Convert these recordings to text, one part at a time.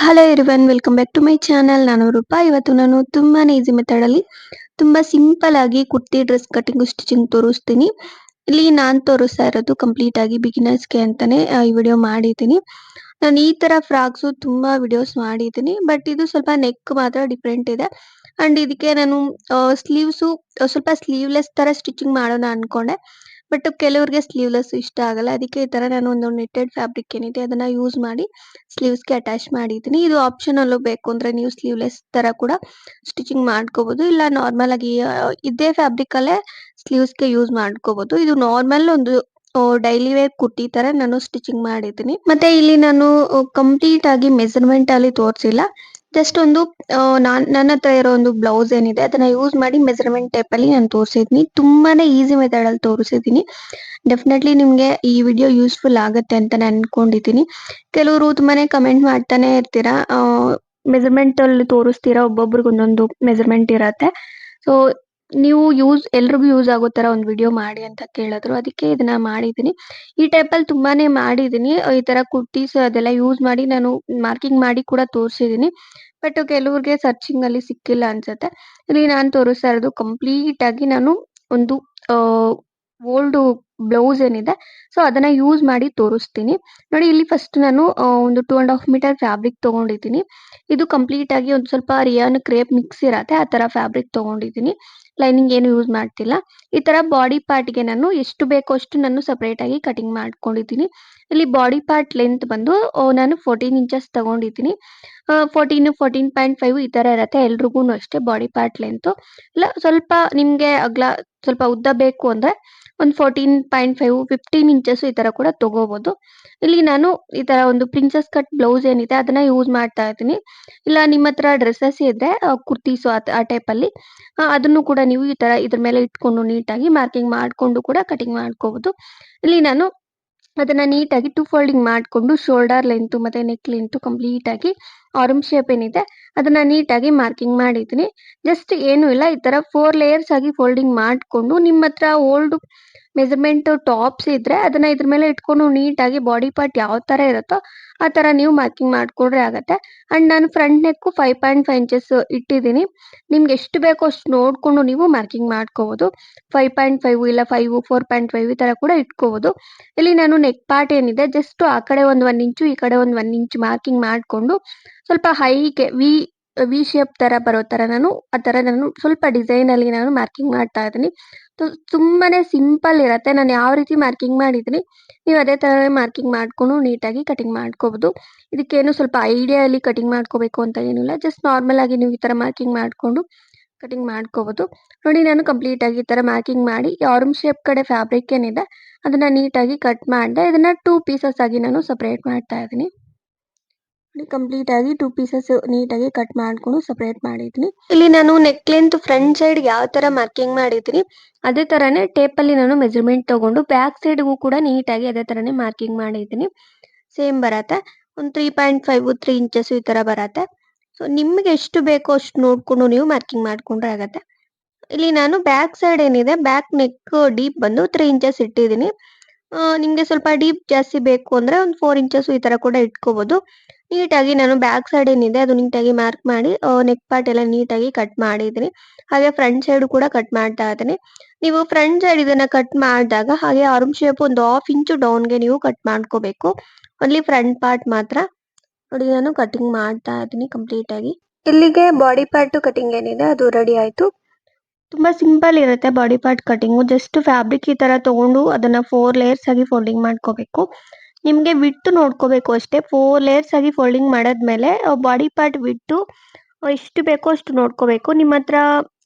Hello everyone, welcome back to my channel. ನಾನು ರೂಪಾ. ಇವತ್ತು ನಾನು ತುಂಬಾನೇ ಈಸಿ ಮೆಥಡ್ ಅಲ್ಲಿ ತುಂಬಾ ಸಿಂಪಲ್ ಆಗಿ ಕುರ್ತಿ ಡ್ರೆಸ್ ಕಟಿಂಗ್ ಸ್ಟಿಚಿಂಗ್ ತೋರಿಸ್ತೀನಿ. ಇಲ್ಲಿ ನಾನ್ ತೋರಿಸ್ತಾ ಇರೋದು ಕಂಪ್ಲೀಟ್ ಆಗಿ ಬಿಗಿನರ್ಸ್ಗೆ ಅಂತಾನೆ ಈ ವಿಡಿಯೋ ಮಾಡಿದ್ದೀನಿ. ನಾನು ಈ ತರ ಫ್ರಾಕ್ಸ್ ತುಂಬಾ ವಿಡಿಯೋಸ್ ಮಾಡಿದ್ದೀನಿ, ಬಟ್ ಇದು ಸ್ವಲ್ಪ ನೆಕ್ ಮಾತ್ರ ಡಿಫ್ರೆಂಟ್ ಇದೆ. ಅಂಡ್ ಇದಕ್ಕೆ ನಾನು ಸ್ಲೀವ್ಸ್ ಸ್ವಲ್ಪ ಸ್ಲೀವ್ಲೆಸ್ ತರ ಸ್ಟಿಚಿಂಗ್ ಮಾಡೋಣ ಅನ್ಕೊಂಡೆ, ಬಟ್ ಕೆಲವರಿಗೆ ಸ್ಲೀವ್ಲೆಸ್ ಇಷ್ಟ ಆಗಲ್ಲ. ಅದಕ್ಕೆ ಈ ತರ ನಾನು ಒಂದು ನೆಟ್ಟೆಡ್ ಫ್ಯಾಬ್ರಿಕ್ ಏನಿದೆ ಅದನ್ನ ಯೂಸ್ ಮಾಡಿ ಸ್ಲೀವ್ಸ್ಗೆ ಅಟ್ಯಾಚ್ ಮಾಡಿದ್ದೀನಿ. ಇದು ಆಪ್ಷನಲ್, ಬೇಕು ಅಂದ್ರೆ ನೀವು ಸ್ಲೀವ್ಲೆಸ್ ತರ ಕೂಡ ಸ್ಟಿಚಿಂಗ್ ಮಾಡ್ಕೋಬಹುದು, ಇಲ್ಲ ನಾರ್ಮಲ್ ಆಗಿ ಇದೇ ಫ್ಯಾಬ್ರಿಕ್ ಅಲ್ಲೇ ಸ್ಲೀವ್ಸ್ಗೆ ಯೂಸ್ ಮಾಡ್ಕೋಬಹುದು. ಇದು ನಾರ್ಮಲ್ ಒಂದು ಡೈಲಿ ವೇರ್ ಕುರ್ತಿ ತರ ನಾನು ಸ್ಟಿಚಿಂಗ್ ಮಾಡಿದ್ದೀನಿ. ಮತ್ತೆ ಇಲ್ಲಿ ನಾನು ಕಂಪ್ಲೀಟ್ ಆಗಿ ಮೆಜರ್ಮೆಂಟ್ ಅಲ್ಲಿ ತೋರಿಸಿಲ್ಲ, ಜಸ್ಟ್ ಒಂದು ನನ್ನ ಹತ್ರ ಇರೋ ಒಂದು ಬ್ಲೌಸ್ ಏನಿದೆ ಅದನ್ನ ಯೂಸ್ ಮಾಡಿ ಮೆಜರ್ಮೆಂಟ್ ಟೇಪ್ ಅಲ್ಲಿ ನಾನು ತೋರಿಸಿದ್ದೀನಿ. ತುಂಬಾನೇ ಈಸಿ ಮೆಥಡ್ ಅಲ್ಲಿ ತೋರಿಸಿದ್ದೀನಿ. ಡೆಫಿನೆಟ್ಲಿ ನಿಮ್ಗೆ ಈ ವಿಡಿಯೋ ಯೂಸ್ಫುಲ್ ಆಗುತ್ತೆ ಅಂತ ನಾನು ಅನ್ಕೊಂಡಿದ್ದೀನಿ. ಕೆಲವರು ತುಂಬಾನೇ ಕಮೆಂಟ್ ಮಾಡ್ತಾನೆ ಇರ್ತೀರಾ, ಮೆಜರ್ಮೆಂಟ್ ಅಲ್ಲಿ ತೋರಿಸ್ತೀರಾ, ಒಬ್ಬೊಬ್ರಿಗೆ ಒಂದೊಂದು ಮೆಜರ್ಮೆಂಟ್ ಇರತ್ತೆ. ಸೊ ನೀವು ಎಲ್ರಿಗೂ ಯೂಸ್ ಆಗೋ ತರ ಒಂದು ವಿಡಿಯೋ ಮಾಡಿ ಅಂತ ಕೇಳಿದ್ರು, ಅದಕ್ಕೆ ಇದನ್ನ ಮಾಡಿದ್ದೀನಿ. ಈ ಟೈಪ್ ಅಲ್ಲಿ ತುಂಬಾನೇ ಮಾಡಿದ್ದೀನಿ. ಈ ತರ ಕುರ್ತೀಸ್ ಅದೆಲ್ಲ ಯೂಸ್ ಮಾಡಿ ನಾನು ಮಾರ್ಕಿಂಗ್ ಮಾಡಿ ಕೂಡ ತೋರಿಸಿದ್ದೀನಿ, ಬಟ್ ಕೆಲವ್ರಿಗೆ ಸರ್ಚಿಂಗ್ ಅಲ್ಲಿ ಸಿಕ್ಕಿಲ್ಲ ಅನ್ಸುತ್ತೆ. ಇಲ್ಲಿ ನಾನು ತೋರಿಸ್ತಾ ಇರೋದು ಕಂಪ್ಲೀಟ್ ಆಗಿ ನಾನು ಒಂದು ಓಲ್ಡ್ ಬ್ಲೌಸ್ ಏನಿದೆ ಸೊ ಅದನ್ನ ಯೂಸ್ ಮಾಡಿ ತೋರಿಸ್ತೀನಿ. ನೋಡಿ, ಇಲ್ಲಿ ಫಸ್ಟ್ ನಾನು ಒಂದು 2.5 ಮೀಟರ್ ಫ್ಯಾಬ್ರಿಕ್ ತಗೊಂಡಿದ್ದೀನಿ. ಇದು ಕಂಪ್ಲೀಟ್ ಆಗಿ ಒಂದು ಸ್ವಲ್ಪ ರಿಯಾನ್ ಕ್ರೇಪ್ ಮಿಕ್ಸ್ ಇರತ್ತೆ, ಆ ತರ ಫ್ಯಾಬ್ರಿಕ್ ತಗೊಂಡಿದ್ದೀನಿ. ಲೈನಿಂಗ್ ಏನು ಯೂಸ್ ಮಾಡ್ತಿಲ್ಲ. ಈ ತರ ಬಾಡಿ ಪಾರ್ಟ್ಗೆ ನಾನು ಎಷ್ಟು ಬೇಕೋ ಅಷ್ಟು ನಾನು ಸಪರೇಟ್ ಆಗಿ ಕಟಿಂಗ್ ಮಾಡ್ಕೊಂಡಿದ್ದೀನಿ. ಇಲ್ಲಿ ಬಾಡಿ ಪಾರ್ಟ್ ಲೆಂತ್ ಬಂದು ನಾನು 14 ಇಂಚಸ್ ತಗೊಂಡಿದ್ದೀನಿ. 14.5 ಈ ತರ ಇರತ್ತೆ ಎಲ್ರಿಗೂ ಅಷ್ಟೇ ಬಾಡಿ ಪಾರ್ಟ್ ಲೆಂತ್. ಇಲ್ಲ ಸ್ವಲ್ಪ ನಿಮ್ಗೆ ಅಗ್ಲ ಸ್ವಲ್ಪ ಉದ್ದ ಬೇಕು ಅಂದ್ರೆ ಒಂದು 14.5 15 ಇಂಚಸ್ ಈ ತರ ಕೂಡ ತಗೋಬಹುದು. ಇಲ್ಲಿ ನಾನು ಈ ತರ ಒಂದು ಪ್ರಿನ್ಸೆಸ್ ಕಟ್ ಬ್ಲೌಸ್ ಏನಿದೆ ಅದನ್ನ ಯೂಸ್ ಮಾಡ್ತಾ ಇದ್ದೀನಿ. ಇಲ್ಲ ನಿಮ್ಮ ಹತ್ರ ಡ್ರೆಸ್ಸಸ್ ಇದ್ರೆ ಕುರ್ತೀಸ್ ಆ ಟೈಪ್ ಅಲ್ಲಿ ಅದನ್ನು ಕೂಡ ನೀವು ಈ ತರ ಇದ್ರ ಮೇಲೆ ಇಟ್ಕೊಂಡು ನೀಟಾಗಿ ಮಾರ್ಕಿಂಗ್ ಮಾಡ್ಕೊಂಡು ಕೂಡ ಕಟಿಂಗ್ ಮಾಡ್ಕೋಬಹುದು. ಇಲ್ಲಿ ನಾನು ಅದನ್ನ ನೀಟಾಗಿ ಟೂ ಫೋಲ್ಡಿಂಗ್ ಮಾಡ್ಕೊಂಡು ಶೋಲ್ಡರ್ ಲೆಂತ್ ಮತ್ತೆ ನೆಕ್ ಲೆಂತ್ ಕಂಪ್ಲೀಟ್ ಆಗಿ ಆರ್ಮ್ ಶೇಪ್ ಏನಿದೆ ಅದನ್ನ ನೀಟಾಗಿ ಮಾರ್ಕಿಂಗ್ ಮಾಡಿದ್ದೀನಿ. ಜಸ್ಟ್ ಏನು ಇಲ್ಲ, ಈ ತರ 4 ಲೇಯರ್ಸ್ ಆಗಿ ಫೋಲ್ಡಿಂಗ್ ಮಾಡ್ಕೊಂಡು ನಿಮ್ಮ ಹತ್ರ ಓಲ್ಡ್ ಮೆಜರ್ಮೆಂಟ್ ಟಾಪ್ಸ್ ಇದ್ರೆ ಅದನ್ನ ಇದ್ರ ಮೇಲೆ ಇಟ್ಕೊಂಡು ನೀಟಾಗಿ ಬಾಡಿ ಪಾರ್ಟ್ ಯಾವ ತರ ಇರುತ್ತೋ ಆ ತರ ನೀವು ಮಾರ್ಕಿಂಗ್ ಮಾಡ್ಕೊಂಡ್ರೆ ಆಗತ್ತೆ. ಅಂಡ್ ನಾನು ಫ್ರಂಟ್ ನೆಕ್ 5.5 ಇಂಚಸ್ ಇಟ್ಟಿದ್ದೀನಿ. ನಿಮ್ಗೆ ಎಷ್ಟು ಬೇಕೋ ಅಷ್ಟು ನೋಡ್ಕೊಂಡು ನೀವು ಮಾರ್ಕಿಂಗ್ ಮಾಡ್ಕೋಬಹುದು. 5.5 ಇಲ್ಲ 5 4.5 ಈ ತರ ಕೂಡ ಇಟ್ಕೋಬಹುದು. ಇಲ್ಲಿ ನಾನು ನೆಕ್ ಪಾರ್ಟ್ ಏನಿದೆ ಜಸ್ಟ್ ಆ ಕಡೆ ಒಂದು 1 ಇಂಚು ಈ ಕಡೆ ಒಂದು 1 ಇಂಚು ಮಾರ್ಕಿಂಗ್ ಮಾಡ್ಕೊಂಡು ಸ್ವಲ್ಪ ಹೈಗೆ ವಿ ಶೇಪ್ ತರ ಬರೋ ತರ ನಾನು ಸ್ವಲ್ಪ ಡಿಸೈನ್ ಅಲ್ಲಿ ನಾನು ಮಾರ್ಕಿಂಗ್ ಮಾಡ್ತಾ ಇದ್ದೀನಿ. ತುಂಬಾನೇ ಸಿಂಪಲ್ ಇರತ್ತೆ. ನಾನು ಯಾವ ರೀತಿ ಮಾರ್ಕಿಂಗ್ ಮಾಡಿದ್ದೀನಿ ನೀವು ಅದೇ ತರ ಮಾರ್ಕಿಂಗ್ ಮಾಡ್ಕೊಂಡು ನೀಟಾಗಿ ಕಟಿಂಗ್ ಮಾಡ್ಕೋಬಹುದು. ಇದಕ್ಕೇನು ಸ್ವಲ್ಪ ಐಡಿಯಾ ಅಲ್ಲಿ ಕಟಿಂಗ್ ಮಾಡ್ಕೋಬೇಕು ಅಂತ ಏನಿಲ್ಲ, ಜಸ್ಟ್ ನಾರ್ಮಲ್ ಆಗಿ ನೀವು ಈ ತರ ಮಾರ್ಕಿಂಗ್ ಮಾಡ್ಕೊಂಡು ಕಟಿಂಗ್ ಮಾಡ್ಕೋಬಹುದು. ನೋಡಿ, ನಾನು ಕಂಪ್ಲೀಟ್ ಆಗಿ ಈ ತರ ಮಾರ್ಕಿಂಗ್ ಮಾಡಿ ಆರ್ಮ್ ಶೇಪ್ ಕಡೆ ಫ್ಯಾಬ್ರಿಕ್ ಏನಿದೆ ಅದನ್ನ ನೀಟಾಗಿ ಕಟ್ ಮಾಡಿದೆ. ಇದನ್ನ 2 ಪೀಸಸ್ ಆಗಿ ನಾನು ಸಪರೇಟ್ ಮಾಡ್ತಾ ಇದ್ದೀನಿ. ಕಂಪ್ಲೀಟ್ ಆಗಿ 2 ಪೀಸಸ್ ನೀಟಾಗಿ ಕಟ್ ಮಾಡ್ಕೊಂಡು ಸಪರೇಟ್ ಮಾಡಿದ್ದೀನಿ. ಇಲ್ಲಿ ನಾನು ನೆಕ್ ಲೆಂತ್ ಫ್ರಂಟ್ ಸೈಡ್ ಯಾವ ತರ ಮಾರ್ಕಿಂಗ್ ಮಾಡಿದ್ದೀನಿ ಅದೇ ತರನೇ ಟೇಪ್ ಅಲ್ಲಿ ನಾನು ಮೆಜರ್ಮೆಂಟ್ ತಗೊಂಡು ಬ್ಯಾಕ್ ಸೈಡ್ಗೂ ಕೂಡ ನೀಟಾಗಿ ಅದೇ ತರನೇ ಮಾರ್ಕಿಂಗ್ ಮಾಡಿದ್ದೀನಿ. ಸೇಮ್ ಬರತ್ತೆ. ಒಂದು 3.5 3 ಇಂಚಸ್ ಈ ತರ ಬರತ್ತೆ. ಸೊ ನಿಮ್ಗೆ ಎಷ್ಟು ಬೇಕೋ ಅಷ್ಟು ನೋಡ್ಕೊಂಡು ನೀವು ಮಾರ್ಕಿಂಗ್ ಮಾಡ್ಕೊಂಡ್ರೆ ಆಗತ್ತೆ. ಇಲ್ಲಿ ನಾನು ಬ್ಯಾಕ್ ಸೈಡ್ ಏನಿದೆ ಬ್ಯಾಕ್ ನೆಕ್ ಡೀಪ್ ಬಂದು 3 ಇಂಚಸ್ ಇಟ್ಟಿದ್ದೀನಿ. ನಿಮ್ಗೆ ಸ್ವಲ್ಪ ಡೀಪ್ ಜಾಸ್ತಿ ಬೇಕು ಅಂದ್ರೆ ಒಂದು 4 ಇಂಚಸ್ ಈ ತರ ಕೂಡ ಇಟ್ಕೋಬಹುದು. ನೀಟಾಗಿ ನಾನು ಬ್ಯಾಕ್ ಸೈಡ್ ಏನಿದೆ ಅದು ನೀಟಾಗಿ ಮಾರ್ಕ್ ಮಾಡಿ ನೆಕ್ ಪಾರ್ಟ್ ಎಲ್ಲ ನೀಟಾಗಿ ಕಟ್ ಮಾಡಿದ್ದೀನಿ. ಹಾಗೆ ಫ್ರಂಟ್ ಸೈಡ್ ಕೂಡ ಕಟ್ ಮಾಡ್ತಾ ಇದ್ದೀನಿ. ನೀವು ಫ್ರಂಟ್ ಸೈಡ್ ಇದನ್ನ ಕಟ್ ಮಾಡಿದಾಗ ಹಾಗೆ ಆರ್ಮ್ ಶೇಪ್ ಒಂದು 1/2 ಇಂಚು ಡೌನ್ಗೆ ನೀವು ಕಟ್ ಮಾಡ್ಕೋಬೇಕು. ಓನ್ಲಿ ಫ್ರಂಟ್ ಪಾರ್ಟ್ ಮಾತ್ರ. ನೋಡಿ, ನಾನು ಕಟಿಂಗ್ ಮಾಡ್ತಾ ಇದ್ದೀನಿ ಕಂಪ್ಲೀಟ್ ಆಗಿ. ಇಲ್ಲಿಗೆ ಬಾಡಿ ಪಾರ್ಟ್ ಕಟಿಂಗ್ ಏನಿದೆ ಅದು ರೆಡಿ ಆಯ್ತು. ತುಂಬಾ ಸಿಂಪಲ್ ಇರುತ್ತೆ body part cutting. Just fabric ಈ ತರ ತಗೊಂಡು ಅದನ್ನ 4 ಲೇಯರ್ಸ್ ಆಗಿ ಫೋಲ್ಡಿಂಗ್ ಮಾಡ್ಕೋಬೇಕು. ನಿಮ್ಗೆ ವಿಡ್ತ್ ನೋಡ್ಕೋಬೇಕು ಅಷ್ಟೇ. 4 ಲೇಯರ್ಸ್ ಆಗಿ ಫೋಲ್ಡಿಂಗ್ ಮಾಡಾದ್ಮೇಲೆ ಬಾಡಿ ಪಾರ್ಟ್ ವಿಡ್ತ್ ಎಷ್ಟು ಬೇಕೋ ಅಷ್ಟು ನೋಡ್ಕೋಬೇಕು. ನಿಮ್ಮ ಹತ್ರ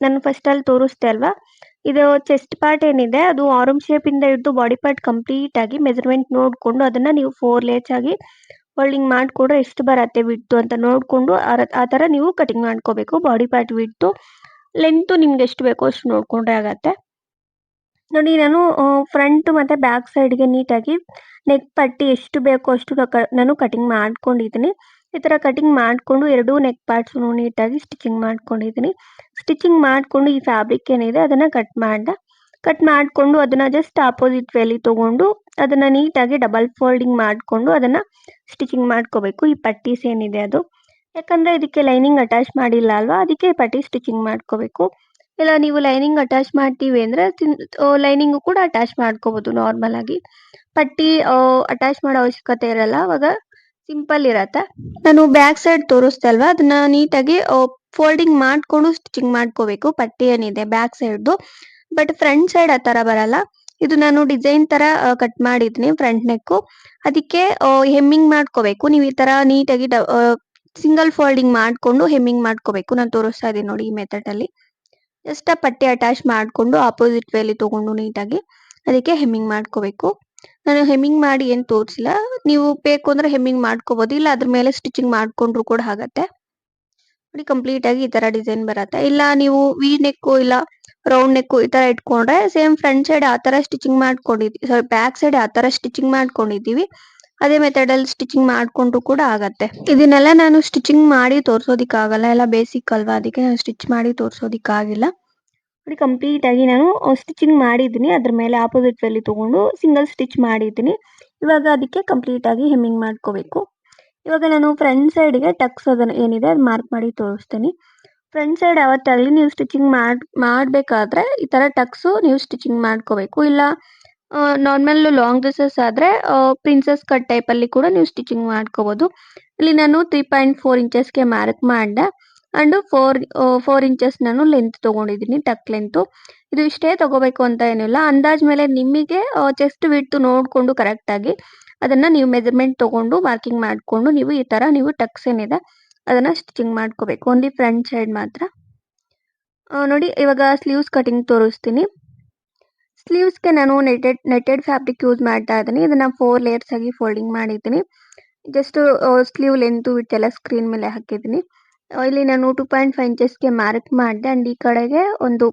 ನಾನು ಫಸ್ಟ್ ಅಲ್ಲಿ ತೋರಿಸ್ದೆ ಅಲ್ವಾ, ಇದು ಚೆಸ್ಟ್ ಪಾರ್ಟ್ ಏನಿದೆ ಅದು ಆರ್ಮ್ ಶೇಪ್ ಇಂದ ಹಿಡಿದು ಬಾಡಿ ಪಾರ್ಟ್ ಕಂಪ್ಲೀಟ್ ಆಗಿ ಮೆಜರ್ಮೆಂಟ್ ನೋಡ್ಕೊಂಡು ಅದನ್ನ ನೀವು 4 ಲೇಯರ್ಸ್ ಆಗಿ ಫೋಲ್ಡಿಂಗ್ ಮಾಡ್ಕೊಂಡ್ರೆ ಎಷ್ಟು ಬರತ್ತೆ ವಿಡ್ತ್ ಅಂತ ನೋಡ್ಕೊಂಡು ಆ ತರ ನೀವು ಕಟಿಂಗ್ ಮಾಡ್ಕೋಬೇಕು. ಬಾಡಿ ಪಾರ್ಟ್ ವಿಡ್ತ್ ಲೆಂತ್ ನಿಮ್ಗೆ ಎಷ್ಟು ಬೇಕೋ ಅಷ್ಟು ನೋಡ್ಕೊಂಡ್ರೆ ಆಗತ್ತೆ. ನೋಡಿ, ನಾನು ಫ್ರಂಟ್ ಮತ್ತೆ ಬ್ಯಾಕ್ ಸೈಡ್ಗೆ ನೀಟಾಗಿ ನೆಕ್ ಪಟ್ಟಿ ಎಷ್ಟು ಬೇಕೋ ಅಷ್ಟು ನಾನು ಕಟಿಂಗ್ ಮಾಡ್ಕೊಂಡಿದ್ದೀನಿ. ಈ ತರ ಕಟಿಂಗ್ ಮಾಡ್ಕೊಂಡು ಎರಡೂ ನೆಕ್ ಪಾರ್ಟ್ಸ್ ನೀಟಾಗಿ ಸ್ಟಿಚಿಂಗ್ ಮಾಡ್ಕೊಂಡಿದ್ದೀನಿ. ಸ್ಟಿಚಿಂಗ್ ಮಾಡ್ಕೊಂಡು ಈ ಫ್ಯಾಬ್ರಿಕ್ ಏನಿದೆ ಅದನ್ನ ಕಟ್ ಮಾಡ್ಕೊಂಡು ಅದನ್ನ ಜಸ್ಟ್ ಆಪೋಸಿಟ್ ವೇಲಿ ತಗೊಂಡು ಅದನ್ನ ನೀಟಾಗಿ ಡಬಲ್ ಫೋಲ್ಡಿಂಗ್ ಮಾಡ್ಕೊಂಡು ಅದನ್ನ ಸ್ಟಿಚಿಂಗ್ ಮಾಡ್ಕೋಬೇಕು. ಈ ಪಟ್ಟೀಸ್ ಏನಿದೆ ಅದು ಯಾಕಂದ್ರೆ ಇದಕ್ಕೆ ಲೈನಿಂಗ್ ಅಟ್ಯಾಚ್ ಮಾಡಿಲ್ಲ ಅಲ್ವಾ, ಅದಕ್ಕೆ ಪಟ್ಟಿ ಸ್ಟಿಚಿಂಗ್ ಮಾಡ್ಕೋಬೇಕು. ಇಲ್ಲ ನೀವು ಲೈನಿಂಗ್ ಅಟ್ಯಾಚ್ ಮಾಡ್ತೀವಿ ಅಂದ್ರೆ ಲೈನಿಂಗು ಕೂಡ ಅಟ್ಯಾಚ್ ಮಾಡ್ಕೋಬಹುದು ನಾರ್ಮಲ್ ಆಗಿ. ಪಟ್ಟಿ ಅಟ್ಯಾಚ್ ಮಾಡೋ ಅವಶ್ಯಕತೆ ಇರಲ್ಲ, ಅವಾಗ ಸಿಂಪಲ್ ಇರತ್ತೆ. ನಾನು ಬ್ಯಾಕ್ ಸೈಡ್ ತೋರಿಸ್ದೆ ಅಲ್ವಾ, ಅದನ್ನ ನೀಟಾಗಿ ಫೋಲ್ಡಿಂಗ್ ಮಾಡ್ಕೊಂಡು ಸ್ಟಿಚಿಂಗ್ ಮಾಡ್ಕೋಬೇಕು ಪಟ್ಟಿ ಏನಿದೆ ಬ್ಯಾಕ್ ಸೈಡ್ದು. ಬಟ್ ಫ್ರಂಟ್ ಸೈಡ್ ಆ ತರ ಬರಲ್ಲ. ಇದು ನಾನು ಡಿಸೈನ್ ತರ ಕಟ್ ಮಾಡಿದ್ನಿ ಫ್ರಂಟ್ ನೆಕ್. ಅದಕ್ಕೆ ಹೆಮ್ಮಿಂಗ್ ಮಾಡ್ಕೋಬೇಕು. ನೀವು ಈ ತರ ನೀಟಾಗಿ ಸಿಂಗಲ್ ಫೋಲ್ಡಿಂಗ್ ಮಾಡ್ಕೊಂಡು ಹೆಮ್ಮಿಂಗ್ ಮಾಡ್ಕೋಬೇಕು. ನಾನು ತೋರಿಸ್ತಾ ಇದೀನಿ ನೋಡಿ ಈ ಮೆಥಡ್ ಅಲ್ಲಿ. ಜಸ್ಟ್ ಆ ಪಟ್ಟಿ ಅಟ್ಯಾಚ್ ಮಾಡ್ಕೊಂಡು ಆಪೋಸಿಟ್ ವೇಲಿ ತಗೊಂಡು ನೀಟಾಗಿ ಅದಕ್ಕೆ ಹೆಮ್ಮಿಂಗ್ ಮಾಡ್ಕೋಬೇಕು. ನಾನು ಹೆಮ್ಮಿಂಗ್ ಮಾಡಿ ಏನ್ ತೋರಿಸಿಲ್ಲ, ನೀವು ಬೇಕು ಅಂದ್ರೆ ಹೆಮ್ಮಿಂಗ್ ಮಾಡ್ಕೋಬಹುದು, ಇಲ್ಲ ಅದ್ರ ಮೇಲೆ ಸ್ಟಿಚಿಂಗ್ ಮಾಡ್ಕೊಂಡ್ರು ಕೂಡ ಆಗತ್ತೆ. ನೋಡಿ ಕಂಪ್ಲೀಟ್ ಆಗಿ ಈ ತರ ಡಿಸೈನ್ ಬರತ್ತೆ. ಇಲ್ಲ ನೀವು ವಿ ನೆಕ್ ಇಲ್ಲ ರೌಂಡ್ ನೆಕ್ ಈ ತರ ಇಟ್ಕೊಂಡ್ರೆ ಸೇಮ್ ಫ್ರಂಟ್ ಸೈಡ್ ಆ ತರ ಸ್ಟಿಚಿಂಗ್ ಮಾಡ್ಕೊಂಡಿದ್ವಿ, ಸಾರಿ ಬ್ಯಾಕ್ ಸೈಡ್ ಆ ತರ ಸ್ಟಿಚಿಂಗ್ ಮಾಡ್ಕೊಂಡಿದೀವಿ, ಅದೇ ಮೆಥಡ್ ಅಲ್ಲಿ ಸ್ಟಿಚಿಂಗ್ ಮಾಡ್ಕೊಂಡ್ರು ಕೂಡ ಆಗತ್ತೆ. ಇದನ್ನೆಲ್ಲ ನಾನು ಸ್ಟಿಚಿಂಗ್ ಮಾಡಿ ತೋರ್ಸೋದಿಕ್ಕಾಗಲ್ಲ, ಎಲ್ಲ ಬೇಸಿಕ್ ಅಲ್ವಾ, ಅದಕ್ಕೆ ನಾನು ಸ್ಟಿಚ್ ಮಾಡಿ ತೋರ್ಸೋದಿಕ್ಕಾಗಿಲ್ಲ. ನೋಡಿ ಕಂಪ್ಲೀಟ್ ಆಗಿ ನಾನು ಸ್ಟಿಚಿಂಗ್ ಮಾಡಿದ್ದೀನಿ, ಅದ್ರ ಮೇಲೆ ಆಪೋಸಿಟ್ ವೇಲಿ ತಗೊಂಡು ಸಿಂಗಲ್ ಸ್ಟಿಚ್ ಮಾಡಿದ್ದೀನಿ. ಇವಾಗ ಅದಕ್ಕೆ ಕಂಪ್ಲೀಟ್ ಆಗಿ ಹೆಮ್ಮಿಂಗ್ ಮಾಡ್ಕೋಬೇಕು. ಇವಾಗ ನಾನು ಫ್ರಂಟ್ ಸೈಡ್ಗೆ ಟಕ್ಸ್ ಅದನ್ನ ಏನಿದೆ ಅದು ಮಾರ್ಕ್ ಮಾಡಿ ತೋರಿಸ್ತೀನಿ. ಫ್ರಂಟ್ ಸೈಡ್ ಯಾವತ್ತಾಗಲಿ ನೀವು ಸ್ಟಿಚಿಂಗ್ ಮಾಡಬೇಕಾದ್ರೆ ಈ ತರ ಟಕ್ಸು ನೀವು ಸ್ಟಿಚಿಂಗ್ ಮಾಡ್ಕೋಬೇಕು. ಇಲ್ಲ ನಾರ್ಮಲ್ ಲಾಂಗ್ ಡ್ರೆಸ್ಸಸ್ ಆದ್ರೆ ಪ್ರಿನ್ಸಸ್ ಕಟ್ ಟೈಪ್ ಅಲ್ಲಿ ಕೂಡ ನೀವು ಸ್ಟಿಚಿಂಗ್ ಮಾಡ್ಕೋಬಹುದು. ಇಲ್ಲಿ ನಾನು 3.4 ಇಂಚಸ್ಗೆ ಮಾರ್ಕ್ ಮಾಡಿದೆ. ಅಂಡ್ 4 ಇಂಚಸ್ ನಾನು ಲೆಂತ್ ತಗೊಂಡಿದ್ದೀನಿ, ಟಕ್ ಲೆಂತ್. ಇದು ಇಷ್ಟೇ ತಗೋಬೇಕು ಅಂತ ಏನಿಲ್ಲ, ಅಂದಾಜ್ ಮೇಲೆ ನಿಮಗೆ ಚೆಸ್ಟ್ ವಿಡ್ತ್ ನೋಡ್ಕೊಂಡು ಕರೆಕ್ಟ್ ಆಗಿ ಅದನ್ನ ನೀವು ಮೆಜರ್ಮೆಂಟ್ ತಗೊಂಡು ಮಾರ್ಕಿಂಗ್ ಮಾಡ್ಕೊಂಡು ನೀವು ಈ ತರ ನೀವು ಟಕ್ಸ್ ಏನಿದೆ ಅದನ್ನ ಸ್ಟಿಚಿಂಗ್ ಮಾಡ್ಕೋಬೇಕು. ಓನ್ಲಿ ಫ್ರಂಟ್ ಸೈಡ್ ಮಾತ್ರ. ನೋಡಿ ಇವಾಗ ಸ್ಲೀವ್ಸ್ ಕಟಿಂಗ್ ತೋರಿಸ್ತೀನಿ. ಸ್ಲೀವ್ಸ್ಗೆ ನಾನು ನೆಟೆಡ್ ಫ್ಯಾಬ್ರಿಕ್ ಯೂಸ್ ಮಾಡ್ತಾ ಇದ್ದೀನಿ. ಇದನ್ನ 4 ಲೇಯರ್ಸ್ ಆಗಿ ಫೋಲ್ಡಿಂಗ್ ಮಾಡಿದ್ದೀನಿ. ಜಸ್ಟ್ ಸ್ಲೀವ್ ಲೆಂತ್ ವಿಡ್ತ್ ಎಲ್ಲ ಸ್ಕ್ರೀನ್ ಮೇಲೆ ಹಾಕಿದ್ದೀನಿ. ಇಲ್ಲಿ ನಾನು 2.5 ಇಂಚಸ್ಗೆ ಮಾರ್ಕ್ ಮಾಡಿದೆ ಅಂಡ್ ಈ ಕಡೆಗೆ ಒಂದು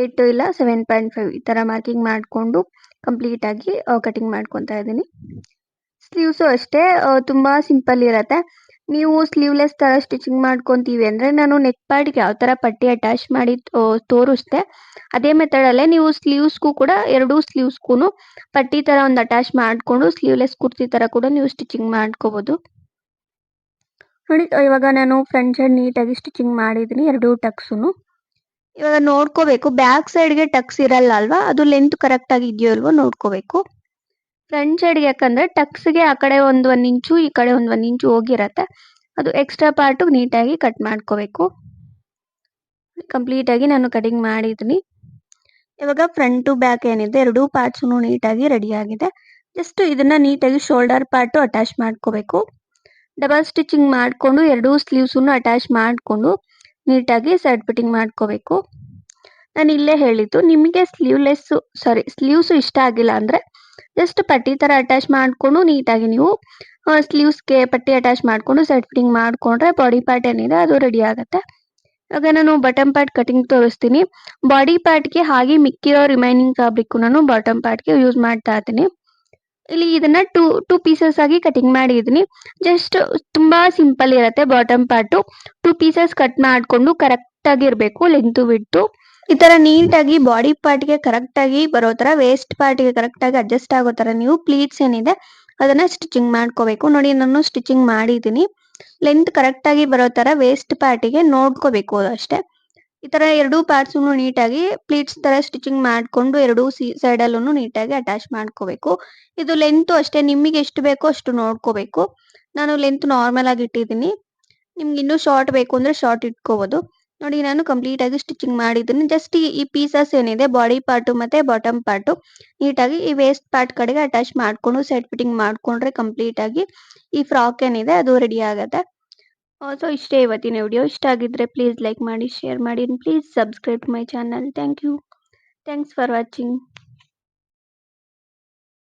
8 ಇಲ್ಲ 7.5 ಈ ತರ ಮಾರ್ಕಿಂಗ್ ಮಾಡಿಕೊಂಡು ಕಂಪ್ಲೀಟ್ ಆಗಿ ಕಟಿಂಗ್ ಮಾಡ್ಕೊತಾ ಇದ್ದೀನಿ. ಸ್ಲೀವ್ಸು ಅಷ್ಟೇ ತುಂಬಾ ಸಿಂಪಲ್ ಇರತ್ತೆ. ನೀವು ಸ್ಲೀವ್ಲೆಸ್ ತರ ಸ್ಟಿಚಿಂಗ್ ಮಾಡ್ಕೊಂತೀವಿ ಅಂದ್ರೆ ನಾನು ನೆಕ್ ಪಾರ್ಟ್ಗೆ ಯಾವ ತರ ಪಟ್ಟಿ ಅಟ್ಯಾಚ್ ಮಾಡಿ ತೋರಿಸ್ದೆ, ಅದೇ ಮೆಥಡ್ ಅಲ್ಲೇ ನೀವು ಸ್ಲೀವ್ಸ್ಗೂ ಕೂಡ ಎರಡೂ ಸ್ಲೀವ್ಸ್ಗೂ ಪಟ್ಟಿ ತರ ಒಂದು ಅಟ್ಯಾಚ್ ಮಾಡ್ಕೊಂಡು ಸ್ಲೀವ್ಲೆಸ್ ಕುರ್ತಿ ತರ ಕೂಡ ನೀವು ಸ್ಟಿಚಿಂಗ್ ಮಾಡ್ಕೋಬಹುದು. ನೋಡಿ ಇವಾಗ ನಾನು ಫ್ರಂಟ್ ಸೈಡ್ ನೀಟಾಗಿ ಸ್ಟಿಚಿಂಗ್ ಮಾಡಿದ್ದೀನಿ ಎರಡೂ ಟಕ್ಸುನು. ಇವಾಗ ನೋಡ್ಕೋಬೇಕು ಬ್ಯಾಕ್ ಸೈಡ್ಗೆ ಟಕ್ಸ್ ಇರಲ್ಲ ಅಲ್ವಾ, ಅದು ಲೆಂತ್ ಕರೆಕ್ಟ್ ಆಗಿ ಇದೆಯೋ ಅಲ್ವೋ ನೋಡ್ಕೋಬೇಕು. ಫ್ರಂಟ್ ಸೈಡ್ ಯಾಕಂದ್ರೆ ಟಕ್ಸ್ಗೆ ಆ ಕಡೆ ಒಂದು 1 ಇಂಚು ಈ ಕಡೆ ಒಂದು 1 ಇಂಚು ಹೋಗಿರತ್ತೆ, ಅದು ಎಕ್ಸ್ಟ್ರಾ ಪಾರ್ಟ್ ನೀಟಾಗಿ ಕಟ್ ಮಾಡ್ಕೋಬೇಕು. ಕಂಪ್ಲೀಟ್ ಆಗಿ ನಾನು ಕಟಿಂಗ್ ಮಾಡಿದ್ದೀನಿ. ಇವಾಗ ಫ್ರಂಟ್ ಟು ಬ್ಯಾಕ್ ಏನಿದೆ ಎರಡೂ ಪಾರ್ಟ್ಸ್ ನೀಟಾಗಿ ರೆಡಿ ಆಗಿದೆ. ಜಸ್ಟ್ ಇದನ್ನ ನೀಟಾಗಿ ಶೋಲ್ಡರ್ ಪಾರ್ಟ್ ಅಟ್ಯಾಚ್ ಮಾಡ್ಕೋಬೇಕು. ಡಬಲ್ ಸ್ಟಿಚಿಂಗ್ ಮಾಡ್ಕೊಂಡು ಎರಡೂ ಸ್ಲೀವ್ಸ್ ಅಟ್ಯಾಚ್ ಮಾಡ್ಕೊಂಡು ನೀಟಾಗಿ ಸೈಡ್ ಫಿಟ್ಟಿಂಗ್ ಮಾಡ್ಕೋಬೇಕು. ನಾನು ಇಲ್ಲೇ ಹೇಳಿದ್ದು ನಿಮಗೆ ಸ್ಲೀವ್ಸ್ ಇಷ್ಟ ಆಗಿಲ್ಲ ಅಂದ್ರೆ ಜಸ್ಟ್ ಪಟ್ಟಿ ತರ ಅಟ್ಯಾಚ್ ಮಾಡ್ಕೊಂಡು ನೀಟಾಗಿ ನೀವು ಸ್ಲೀವ್ಸ್ಗೆ ಪಟ್ಟಿ ಅಟ್ಯಾಚ್ ಮಾಡ್ಕೊಂಡು ಸೈಡ್ ಫಿಟ್ಟಿಂಗ್ ಮಾಡ್ಕೊಂಡ್ರೆ ಬಾಡಿ ಪಾರ್ಟ್ ಏನಿದೆ ಅದು ರೆಡಿ ಆಗುತ್ತೆ. ಇವಾಗ ನಾನು ಬಾಟಮ್ ಪಾರ್ಟ್ ಕಟಿಂಗ್ ತೋರಿಸ್ತೀನಿ. ಬಾಡಿ ಪಾರ್ಟ್ಗೆ ಹಾಗೆ ಮಿಕ್ಕಿರೋ ರಿಮೈನಿಂಗ್ ಫ್ಯಾಬ್ರಿಕ್ ನಾನು ಬಾಟಮ್ ಪಾರ್ಟ್ಗೆ ಯೂಸ್ ಮಾಡ್ತಾ ಇದ್ದೀನಿ. ಇಲ್ಲಿ ಇದನ್ನ ಟೂ ಪೀಸಸ್ ಆಗಿ ಕಟಿಂಗ್ ಮಾಡಿದೀನಿ. ಜಸ್ಟ್ ತುಂಬಾ ಸಿಂಪಲ್ ಇರುತ್ತೆ ಬಾಟಮ್ ಪಾರ್ಟ್. 2 ಪೀಸಸ್ ಕಟ್ ಮಾಡ್ಕೊಂಡು ಕರೆಕ್ಟ್ ಆಗಿ ಇರಬೇಕು ಲೆಂತ್ ವಿಡ್ತ್. ಈ ತರ ನೀಟಾಗಿ ಬಾಡಿ ಪಾರ್ಟ್ಗೆ ಕರೆಕ್ಟ್ ಆಗಿ ಬರೋ ತರ ವೇಸ್ಟ್ ಪಾರ್ಟ್ಗೆ ಕರೆಕ್ಟ್ ಆಗಿ ಅಡ್ಜಸ್ಟ್ ಆಗೋ ತರ ನೀವು ಪ್ಲೀಟ್ಸ್ ಏನಿದೆ ಅದನ್ನ ಸ್ಟಿಚಿಂಗ್ ಮಾಡ್ಕೋಬೇಕು. ನೋಡಿ ನಾನು ಸ್ಟಿಚಿಂಗ್ ಮಾಡಿದ್ದೀನಿ. ಲೆಂತ್ ಕರೆಕ್ಟ್ ಆಗಿ ಬರೋ ತರ ವೇಸ್ಟ್ ಪಾರ್ಟಿಗೆ ನೋಡ್ಕೋಬೇಕು ಅಷ್ಟೇ. ಈ ತರ ಎರಡೂ ಪಾರ್ಟ್ಸ್ ನೀಟಾಗಿ ಪ್ಲೀಟ್ಸ್ ತರ ಸ್ಟಿಚಿಂಗ್ ಮಾಡ್ಕೊಂಡು ಎರಡೂ ಸೈಡ್ ಅಲ್ಲೂ ನೀಟಾಗಿ ಅಟ್ಯಾಚ್ ಮಾಡ್ಕೋಬೇಕು. ಇದು ಲೆಂತ್ ಅಷ್ಟೇ ನಿಮಗೆ ಎಷ್ಟು ಬೇಕೋ ಅಷ್ಟು ನೋಡ್ಕೋಬೇಕು. ನಾನು ಲೆಂತ್ ನಾರ್ಮಲ್ ಆಗಿ ಇಟ್ಟಿದ್ದೀನಿ, ನಿಮ್ಗೆ ಇನ್ನೂ ಶಾರ್ಟ್ ಬೇಕು ಅಂದ್ರೆ ಶಾರ್ಟ್ ಇಟ್ಕೋಬಹುದು. ನೋಡಿ ನಾನು ಕಂಪ್ಲೀಟ್ ಆಗಿ ಸ್ಟಿಚಿಂಗ್ ಮಾಡಿದ್ದೀನಿ. ಜಸ್ಟ್ ಈ ಪೀಸಸ್ ಏನಿದೆ ಬಾಡಿ ಪಾರ್ಟ್ ಮತ್ತೆ ಬಾಟಮ್ ಪಾರ್ಟ್ ನೀಟಾಗಿ ಈ ವೇಸ್ಟ್ ಪಾರ್ಟ್ ಕಡೆಗೆ ಅಟ್ಯಾಚ್ ಮಾಡ್ಕೊಂಡು ಸೈಡ್ ಫಿಟ್ಟಿಂಗ್ ಮಾಡ್ಕೊಂಡ್ರೆ ಕಂಪ್ಲೀಟ್ ಆಗಿ ಈ ಫ್ರಾಕ್ ಏನಿದೆ ಅದು ರೆಡಿ ಆಗುತ್ತೆ. ಸೊ ಇಷ್ಟೇ ಇವತ್ತಿನ ವಿಡಿಯೋ. ಇಷ್ಟ ಆಗಿದ್ರೆ ಪ್ಲೀಸ್ ಲೈಕ್ ಮಾಡಿ, ಶೇರ್ ಮಾಡಿ, please subscribe to my channel. Thank you. Thanks for watching.